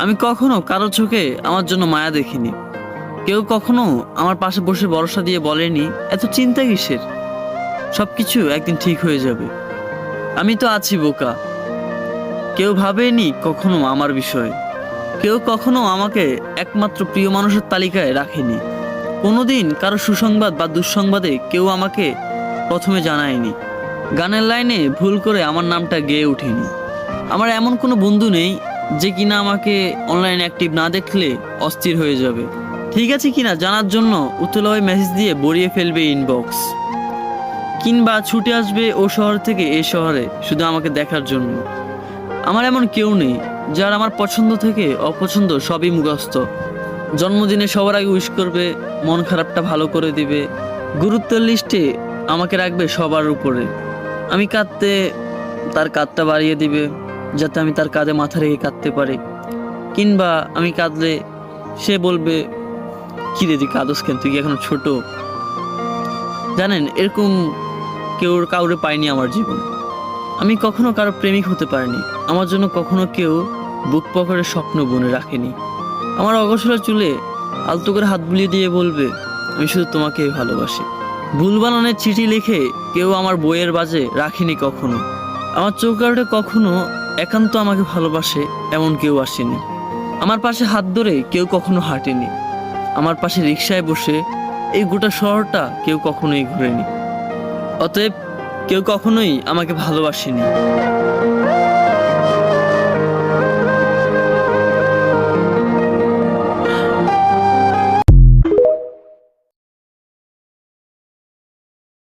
আমি কখনো কারো চোখে আমার জন্য মায়া দেখিনি। কেউ কখনো আমার পাশে বসে ভরসা দিয়ে বলেনি এত চিন্তা কিসের, সবকিছু একদিন ঠিক হয়ে যাবে। আমি তো আছি বোকা। কেউ ভাবেনি কখনো আমার বিষয়ে। কেউ কখনো আমাকে একমাত্র প্রিয় মানুষের তালিকায় রাখেনি। কোনোদিন কারো সুসংবাদ বা দুঃসংবাদে কেউ আমাকে প্রথমে জানায়নি। গানের লাইনে ভুল করে আমার নামটা গেয়ে ওঠেনি। আমার এমন কোনো বন্ধু নেই যে কিনা আমাকে অনলাইনে অ্যাক্টিভ না দেখলে অস্থির হয়ে যাবে, ঠিক আছে কিনা জানার জন্য উতলা মেসেজ দিয়ে ভরিয়ে ফেলবে ইনবক্স, কিংবা ছুটে আসবে ও শহর থেকে এই শহরে শুধু আমাকে দেখার জন্য। আমার এমন কেউ নেই যার আমার পছন্দ থেকে অপছন্দ সবই মুখস্থ। জন্মদিনে সবার আগে উইশ করবে, মন খারাপটা ভালো করে দিবে, গুরুত্বের লিস্টে আমাকে রাখবে সবার উপরে। আমি কাঁদতে তার কাঁধটা বাড়িয়ে দিবে যাতে আমি তার কাঁধে মাথা রেখে কাঁদতে পারি, কিংবা আমি কাঁদলে সে বলবে কি রে তুই কাঁদস কেন, তুই কি এখনো ছোট। জানেন, এরকম কাউরে পাইনি আমার জীবন। আমি কখনো কারো প্রেমিক হতে পারিনি। আমার জন্য কখনো কেউ বুক পকেটে স্বপ্ন বুনে রাখেনি। আমার অগোছলা চুলে আলতো করে হাত বুলিয়ে দিয়ে বলবে আমি শুধু তোমাকেই ভালোবাসি। ভুল বানানের চিঠি লিখে কেউ আমার বইয়ের বাজে রাখেনি কখনো। আমার চোখ আড়ে কখনো একান্ত আমাকে ভালোবাসে এমন কেউ আসেনি। আমার পাশে হাত ধরে কেউ কখনো হাঁটেনি। আমার পাশে রিকশায় বসে এই গোটা শহরটা কেউ কখনোই ঘুরেনি। অতএব কেউ কখনোই আমাকে ভালোবাসেনি।